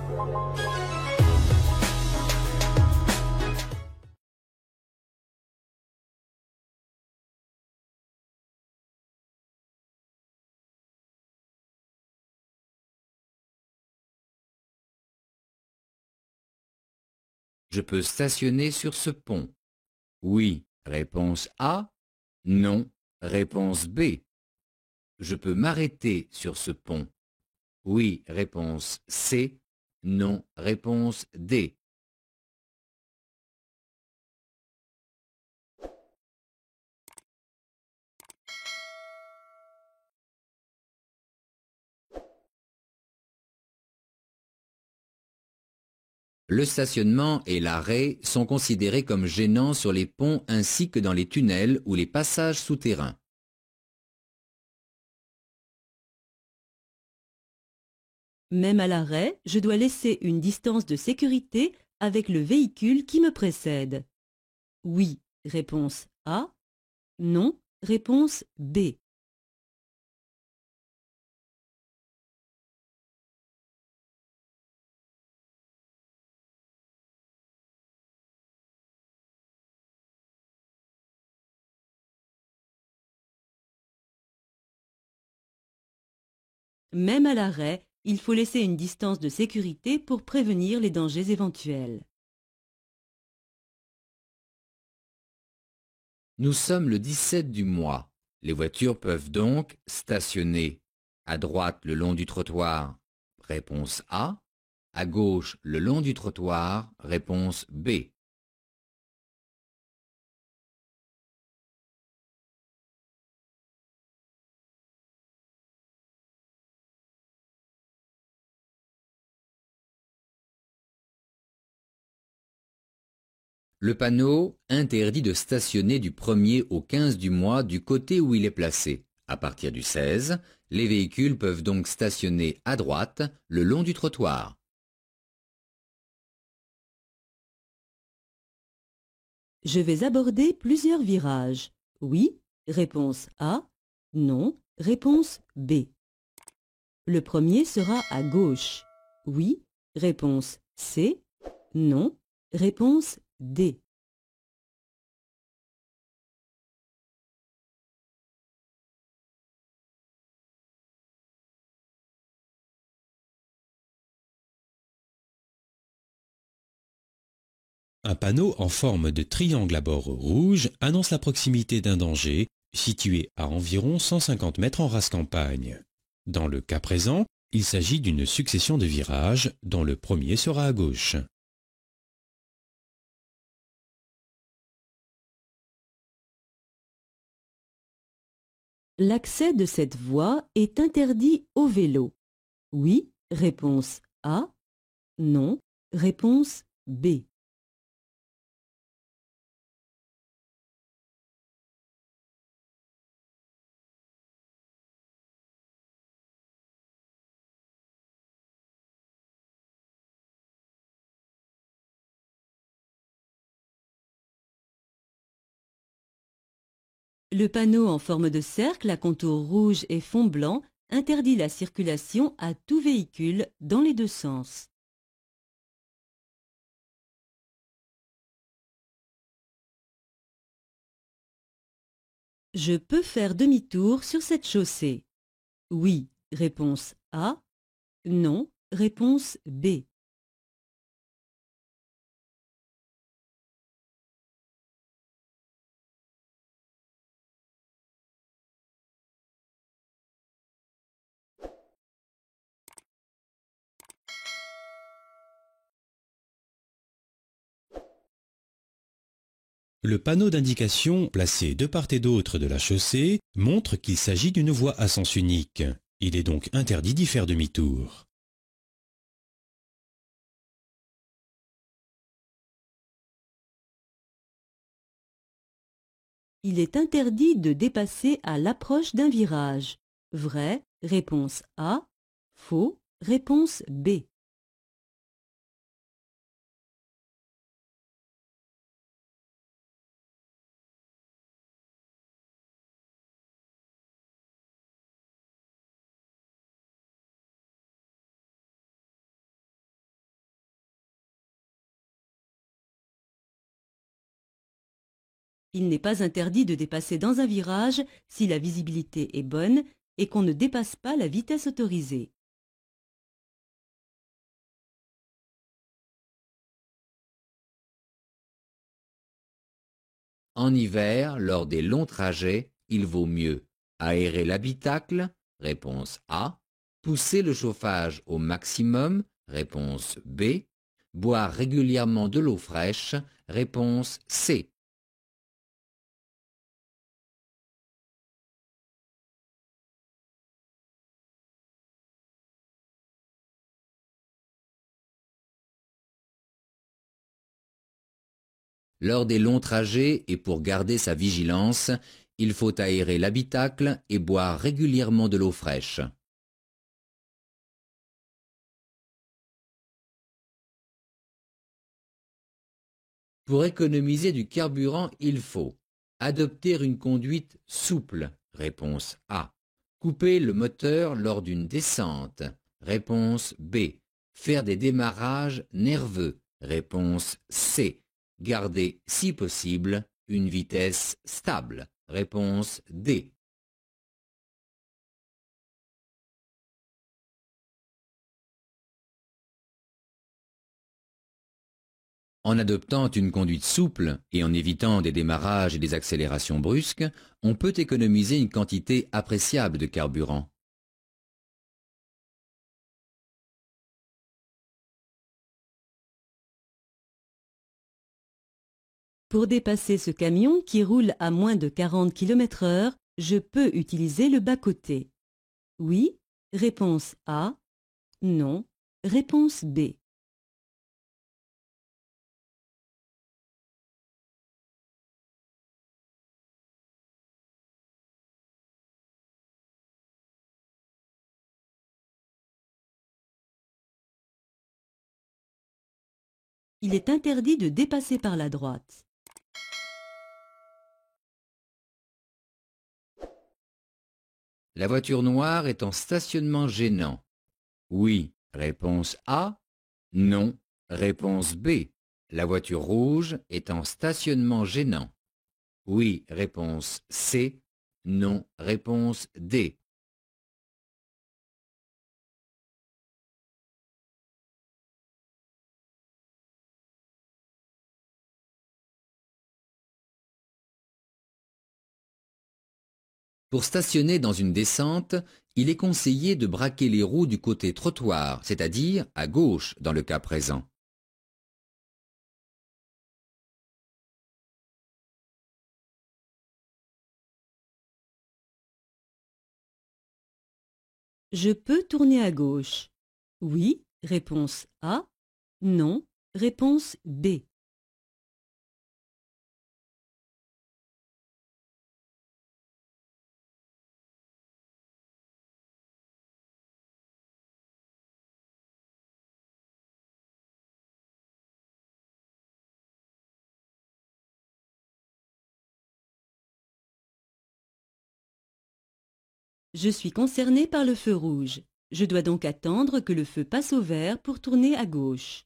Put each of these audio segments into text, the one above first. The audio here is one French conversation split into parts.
Je peux stationner sur ce pont. Oui, réponse A. Non, réponse B. Je peux m'arrêter sur ce pont. Oui, réponse C. Non, réponse D. Le stationnement et l'arrêt sont considérés comme gênants sur les ponts ainsi que dans les tunnels ou les passages souterrains. Même à l'arrêt, je dois laisser une distance de sécurité avec le véhicule qui me précède. Oui, réponse A. Non, réponse B. Même à l'arrêt, il faut laisser une distance de sécurité pour prévenir les dangers éventuels. Nous sommes le 17 du mois. Les voitures peuvent donc stationner à droite le long du trottoir, réponse A, à gauche le long du trottoir, réponse B. Le panneau interdit de stationner du 1er au 15 du mois du côté où il est placé. À partir du 16, les véhicules peuvent donc stationner à droite le long du trottoir. Je vais aborder plusieurs virages. Oui, réponse A. Non, réponse B. Le premier sera à gauche. Oui, réponse C. Non, réponse D. Un panneau en forme de triangle à bord rouge annonce la proximité d'un danger situé à environ 150 mètres en race campagne. Dans le cas présent, il s'agit d'une succession de virages dont le premier sera à gauche. L'accès de cette voie est interdit au vélo. Oui, réponse A. Non, réponse B. Le panneau en forme de cercle à contour rouge et fond blanc interdit la circulation à tout véhicule dans les deux sens. Je peux faire demi-tour sur cette chaussée. Oui, réponse A. Non, réponse B. Le panneau d'indication placé de part et d'autre de la chaussée montre qu'il s'agit d'une voie à sens unique. Il est donc interdit d'y faire demi-tour. Il est interdit de dépasser à l'approche d'un virage. Vrai, réponse A. Faux, réponse B. Il n'est pas interdit de dépasser dans un virage si la visibilité est bonne et qu'on ne dépasse pas la vitesse autorisée. En hiver, lors des longs trajets, il vaut mieux aérer l'habitacle, réponse A, pousser le chauffage au maximum, réponse B, boire régulièrement de l'eau fraîche, réponse C. Lors des longs trajets et pour garder sa vigilance, il faut aérer l'habitacle et boire régulièrement de l'eau fraîche. Pour économiser du carburant, il faut adopter une conduite souple, réponse A. Couper le moteur lors d'une descente, réponse B. Faire des démarrages nerveux, réponse C. Garder, si possible, une vitesse stable, réponse D. En adoptant une conduite souple et en évitant des démarrages et des accélérations brusques, on peut économiser une quantité appréciable de carburant. Pour dépasser ce camion qui roule à moins de 40 km/h, je peux utiliser le bas-côté. Oui, réponse A. Non, réponse B. Il est interdit de dépasser par la droite. La voiture noire est en stationnement gênant. Oui, réponse A. Non, réponse B. La voiture rouge est en stationnement gênant. Oui, réponse C. Non, réponse D. Pour stationner dans une descente, il est conseillé de braquer les roues du côté trottoir, c'est-à-dire à gauche dans le cas présent. Je peux tourner à gauche. Oui, réponse A. Non, réponse B. Je suis concerné par le feu rouge. Je dois donc attendre que le feu passe au vert pour tourner à gauche.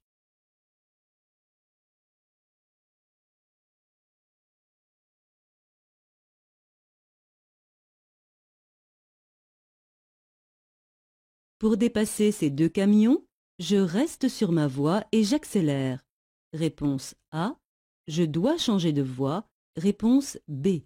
Pour dépasser ces deux camions, je reste sur ma voie et j'accélère. Réponse A. Je dois changer de voie. Réponse B.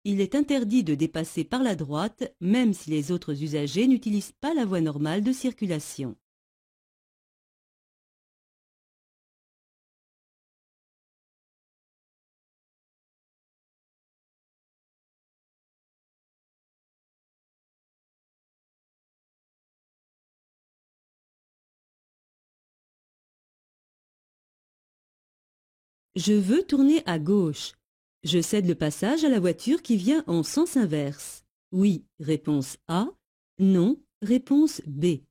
Il est interdit de dépasser par la droite, même si les autres usagers n'utilisent pas la voie normale de circulation. Je veux tourner à gauche. Je cède le passage à la voiture qui vient en sens inverse. Oui, réponse A. Non, réponse B.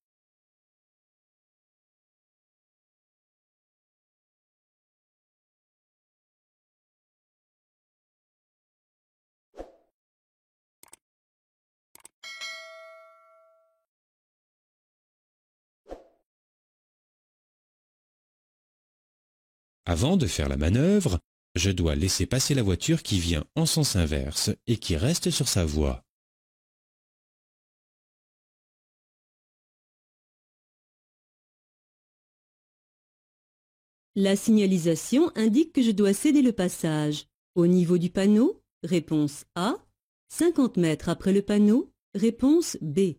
Avant de faire la manœuvre, je dois laisser passer la voiture qui vient en sens inverse et qui reste sur sa voie. La signalisation indique que je dois céder le passage. Au niveau du panneau, réponse A. 50 mètres après le panneau, réponse B.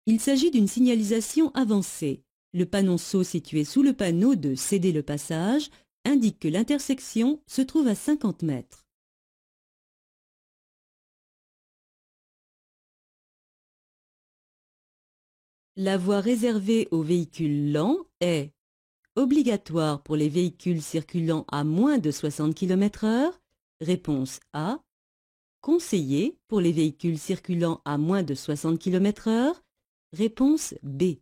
Il s'agit d'une signalisation avancée. Le panonceau situé sous le panneau de céder le passage indique que l'intersection se trouve à 50 mètres. La voie réservée aux véhicules lents est obligatoire pour les véhicules circulant à moins de 60 km/h, réponse A. Conseillé pour les véhicules circulant à moins de 60 km/h, réponse B.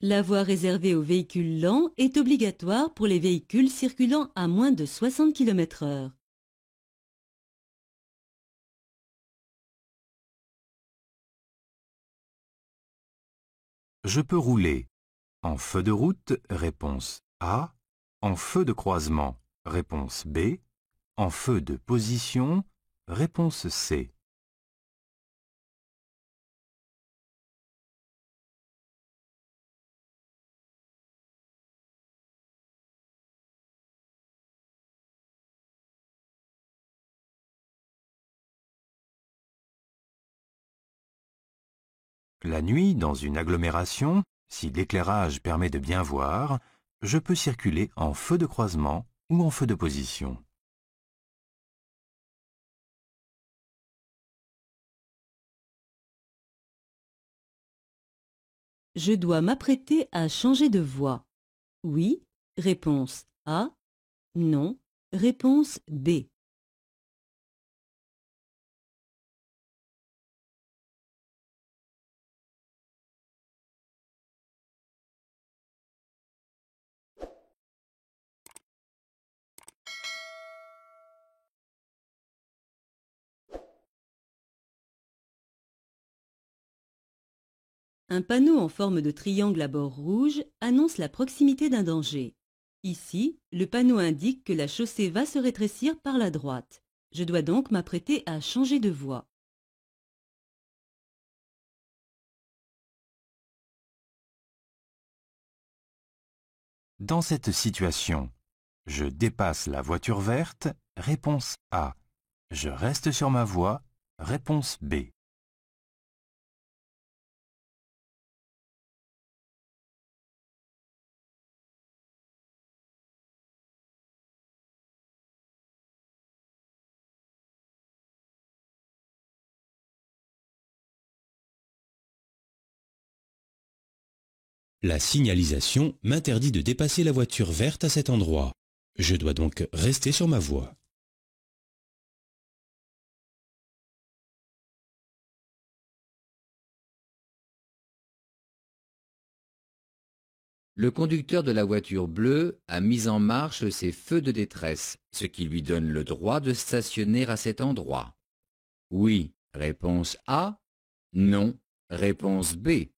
La voie réservée aux véhicules lents est obligatoire pour les véhicules circulant à moins de 60 km/h. Je peux rouler. En feu de route, réponse A. En feu de croisement, réponse B. En feu de position, réponse C. La nuit, dans une agglomération, si l'éclairage permet de bien voir, je peux circuler en feu de croisement ou en feu de position. Je dois m'apprêter à changer de voie. Oui, réponse A. Non, réponse B. Un panneau en forme de triangle à bord rouge annonce la proximité d'un danger. Ici, le panneau indique que la chaussée va se rétrécir par la droite. Je dois donc m'apprêter à changer de voie. Dans cette situation, je dépasse la voiture verte, réponse A. Je reste sur ma voie, réponse B. La signalisation m'interdit de dépasser la voiture verte à cet endroit. Je dois donc rester sur ma voie. Le conducteur de la voiture bleue a mis en marche ses feux de détresse, ce qui lui donne le droit de stationner à cet endroit. Oui, réponse A. Non, réponse B.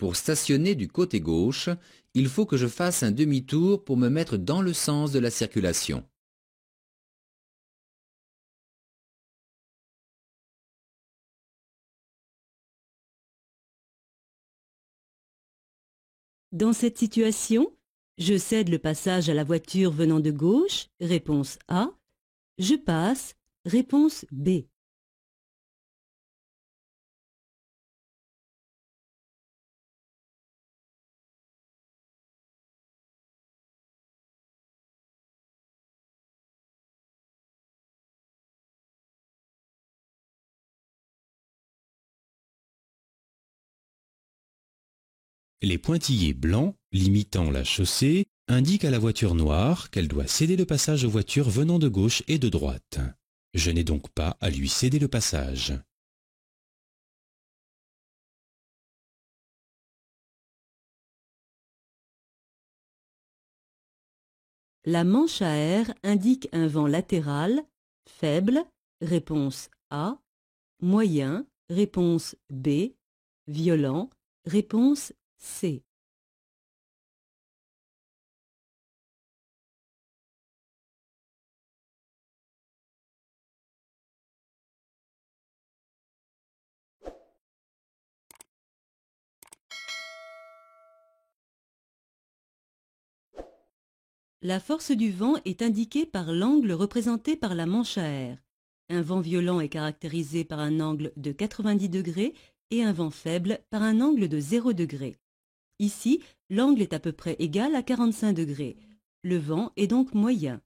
Pour stationner du côté gauche, il faut que je fasse un demi-tour pour me mettre dans le sens de la circulation. Dans cette situation, je cède le passage à la voiture venant de gauche, réponse A. Je passe, réponse B. Les pointillés blancs, limitant la chaussée, indiquent à la voiture noire qu'elle doit céder le passage aux voitures venant de gauche et de droite. Je n'ai donc pas à lui céder le passage. La manche à air indique un vent latéral, faible, réponse A, moyen, réponse B, violent, réponse C. La force du vent est indiquée par l'angle représenté par la manche à air. Un vent violent est caractérisé par un angle de 90 degrés et un vent faible par un angle de 0 degré. Ici, l'angle est à peu près égal à 45 degrés. Le vent est donc moyen.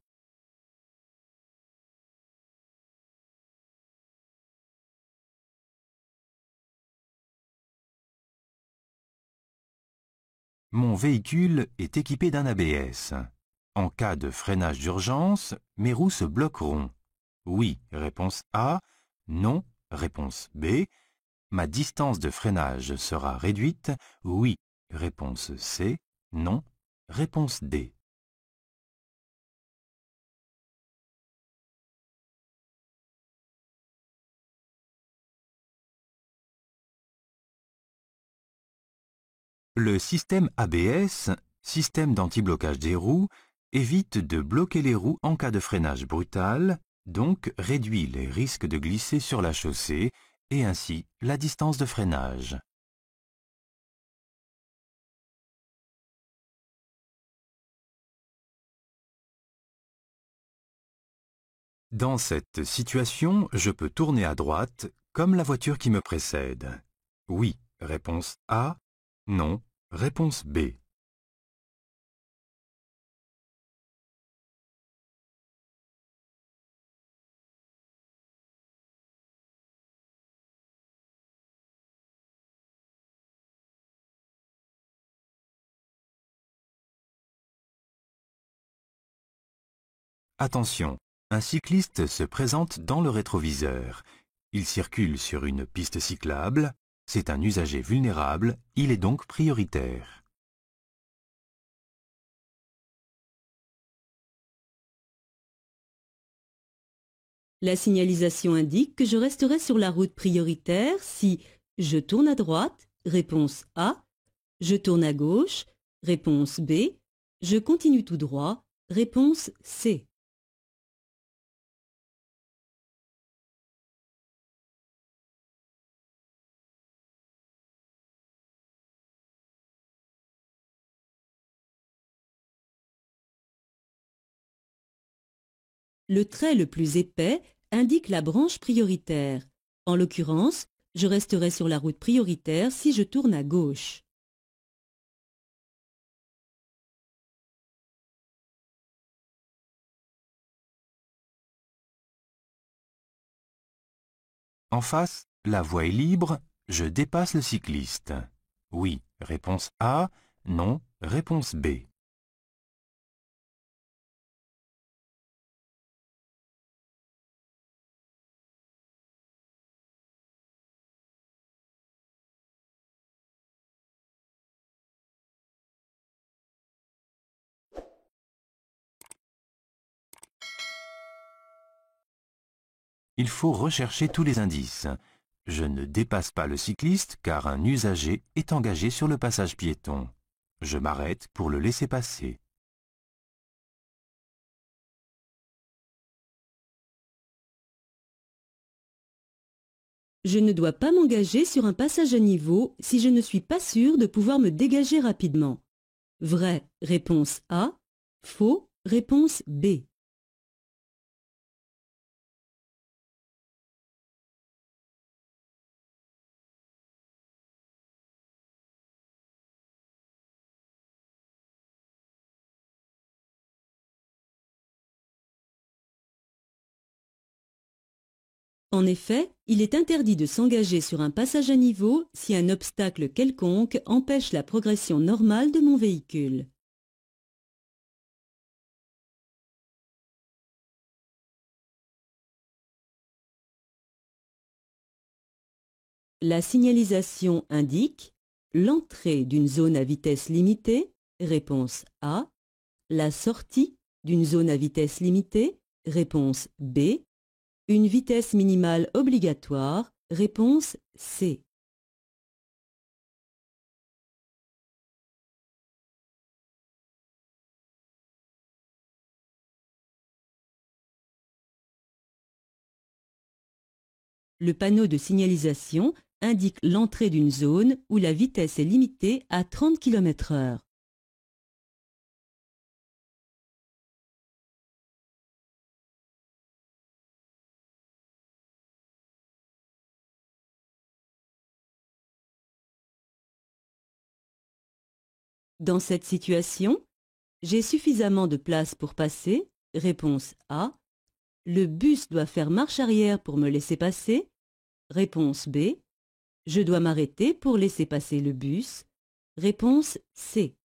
Mon véhicule est équipé d'un ABS. En cas de freinage d'urgence, mes roues se bloqueront. Oui, réponse A. Non, réponse B. Ma distance de freinage sera réduite. Oui, réponse C. Non, réponse D. Le système ABS, système d'anti-blocage des roues, évite de bloquer les roues en cas de freinage brutal, donc réduit les risques de glisser sur la chaussée et ainsi la distance de freinage. Dans cette situation, je peux tourner à droite comme la voiture qui me précède. Oui, réponse A. Non, réponse B. Attention, un cycliste se présente dans le rétroviseur. Il circule sur une piste cyclable. C'est un usager vulnérable, il est donc prioritaire. La signalisation indique que je resterai sur la route prioritaire si je tourne à droite, réponse A, je tourne à gauche, réponse B, je continue tout droit, réponse C. Le trait le plus épais indique la branche prioritaire. En l'occurrence, je resterai sur la route prioritaire si je tourne à gauche. En face, la voie est libre, je dépasse le cycliste. Oui, réponse A. Non, réponse B. Il faut rechercher tous les indices. Je ne dépasse pas le cycliste car un usager est engagé sur le passage piéton. Je m'arrête pour le laisser passer. Je ne dois pas m'engager sur un passage à niveau si je ne suis pas sûr de pouvoir me dégager rapidement. Vrai, réponse A. Faux, réponse B. En effet, il est interdit de s'engager sur un passage à niveau si un obstacle quelconque empêche la progression normale de mon véhicule. La signalisation indique l'entrée d'une zone à vitesse limitée, réponse A, la sortie d'une zone à vitesse limitée, réponse B, une vitesse minimale obligatoire, réponse C. Le panneau de signalisation indique l'entrée d'une zone où la vitesse est limitée à 30 km/h. Dans cette situation, j'ai suffisamment de place pour passer, réponse A. Le bus doit faire marche arrière pour me laisser passer, réponse B. Je dois m'arrêter pour laisser passer le bus, réponse C.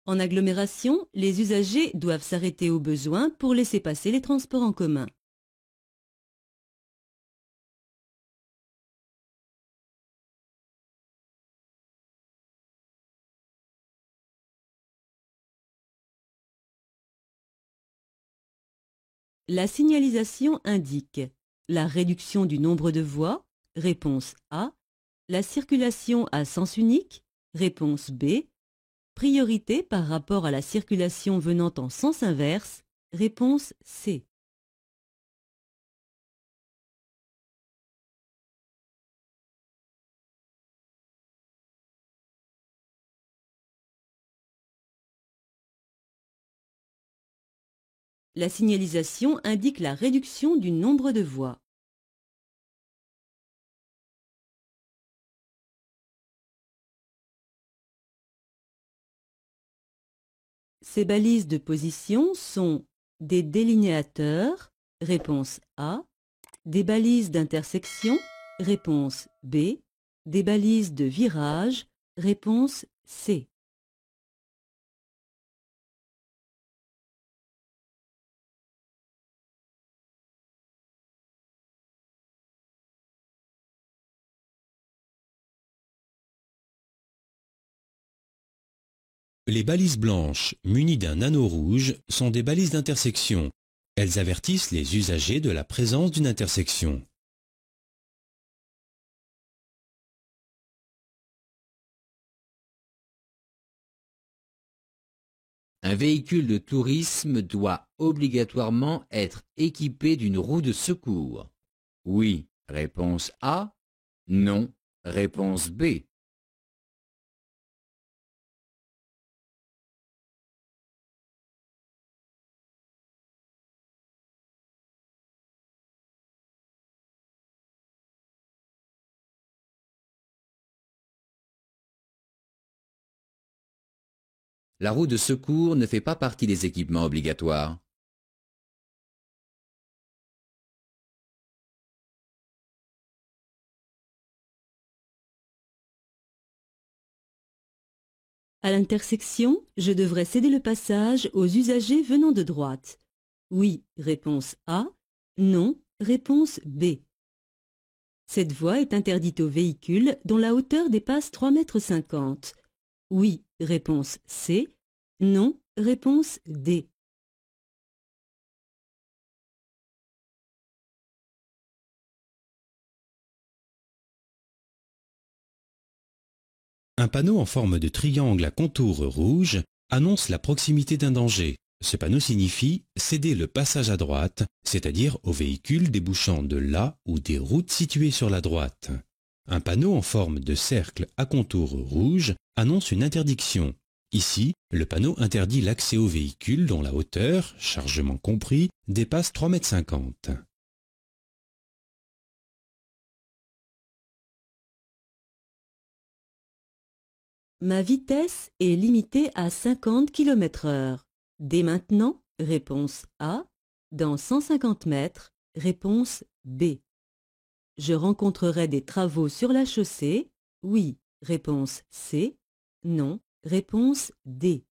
En agglomération, les usagers doivent s'arrêter au besoin pour laisser passer les transports en commun. La signalisation indique la réduction du nombre de voies, réponse A, la circulation à sens unique, réponse B, priorité par rapport à la circulation venant en sens inverse, réponse C. La signalisation indique la réduction du nombre de voies. Ces balises de position sont des délinéateurs, réponse A, des balises d'intersection, réponse B, des balises de virage, réponse C. Les balises blanches munies d'un anneau rouge sont des balises d'intersection. Elles avertissent les usagers de la présence d'une intersection. Un véhicule de tourisme doit obligatoirement être équipé d'une roue de secours. Oui, réponse A. Non, réponse B. La roue de secours ne fait pas partie des équipements obligatoires. À l'intersection, je devrais céder le passage aux usagers venant de droite. Oui, réponse A. Non, réponse B. Cette voie est interdite aux véhicules dont la hauteur dépasse 3,50 m. Oui, réponse C. Non, réponse D. Un panneau en forme de triangle à contour rouge annonce la proximité d'un danger. Ce panneau signifie céder le passage à droite, c'est-à-dire aux véhicules débouchant de là ou des routes situées sur la droite. Un panneau en forme de cercle à contour rouge annonce une interdiction. Ici, le panneau interdit l'accès aux véhicules dont la hauteur, chargement compris, dépasse 3,50 m. Ma vitesse est limitée à 50 km/h. Dès maintenant, réponse A. Dans 150 mètres, réponse B. Je rencontrerai des travaux sur la chaussée. Oui, réponse C. Non, réponse D.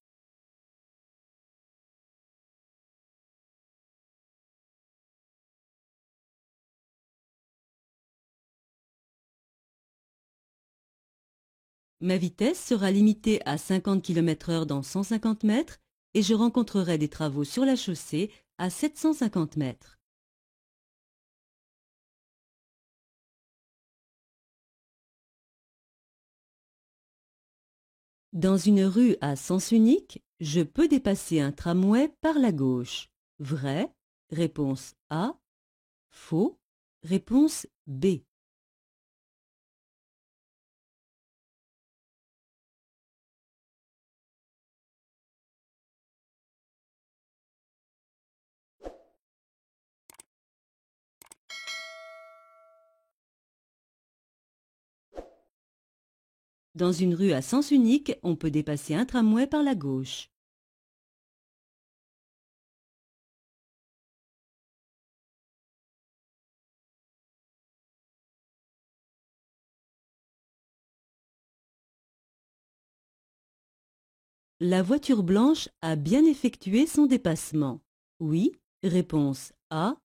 Ma vitesse sera limitée à 50 km/h dans 150 mètres et je rencontrerai des travaux sur la chaussée à 750 mètres. Dans une rue à sens unique, je peux dépasser un tramway par la gauche. Vrai, réponse A. Faux, réponse B. Dans une rue à sens unique, on peut dépasser un tramway par la gauche. La voiture blanche a bien effectué son dépassement. Oui, réponse A.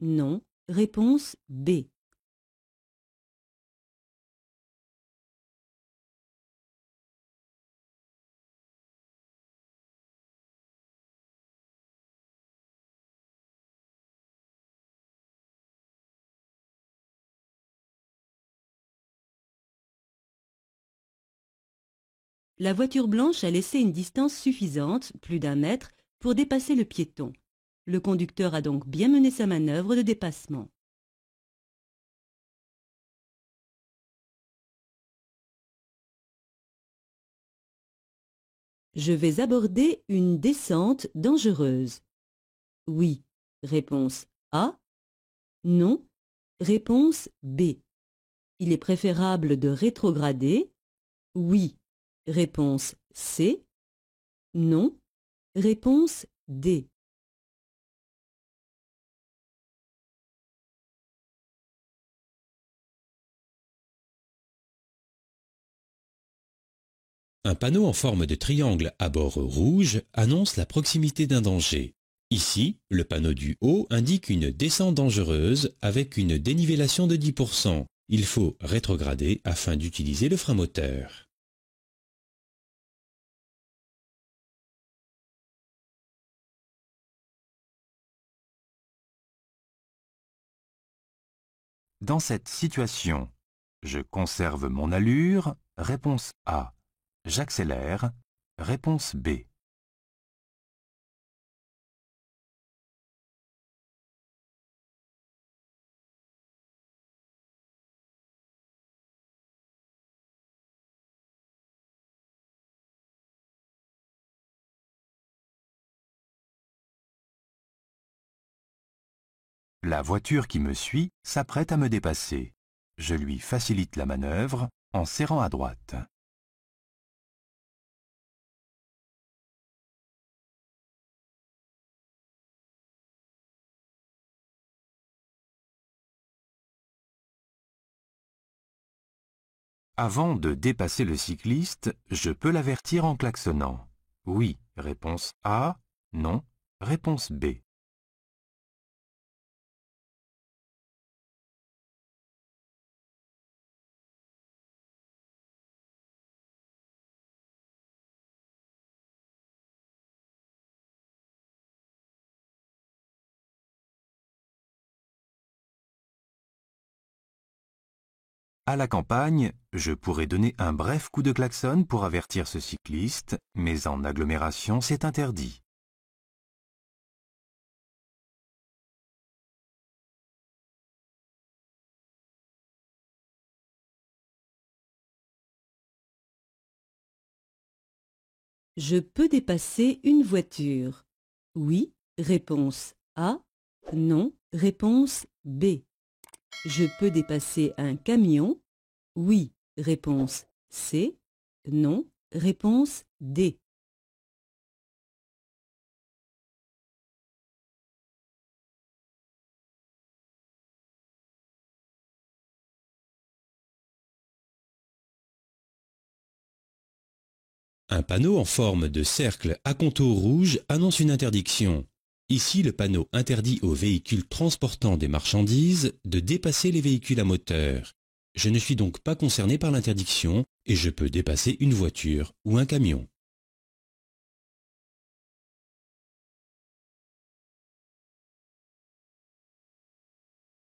Non, réponse B. La voiture blanche a laissé une distance suffisante, plus d'1 mètre, pour dépasser le piéton. Le conducteur a donc bien mené sa manœuvre de dépassement. Je vais aborder une descente dangereuse. Oui, réponse A. Non, réponse B. Il est préférable de rétrograder. Oui, réponse C. Non, réponse D. Un panneau en forme de triangle à bord rouge annonce la proximité d'un danger. Ici, le panneau du haut indique une descente dangereuse avec une dénivellation de 10%. Il faut rétrograder afin d'utiliser le frein moteur. Dans cette situation, je conserve mon allure, réponse A. J'accélère, réponse B. La voiture qui me suit s'apprête à me dépasser. Je lui facilite la manœuvre en serrant à droite. Avant de dépasser le cycliste, je peux l'avertir en klaxonnant. Oui, réponse A. Non, réponse B. À la campagne, je pourrais donner un bref coup de klaxon pour avertir ce cycliste, mais en agglomération, c'est interdit. Je peux dépasser une voiture. Oui, réponse A. Non, réponse B. Je peux dépasser un camion. Oui, réponse C. Non, Réponse D. Un panneau en forme de cercle à contour rouge annonce une interdiction. Ici, le panneau interdit aux véhicules transportant des marchandises de dépasser les véhicules à moteur. Je ne suis donc pas concerné par l'interdiction et je peux dépasser une voiture ou un camion.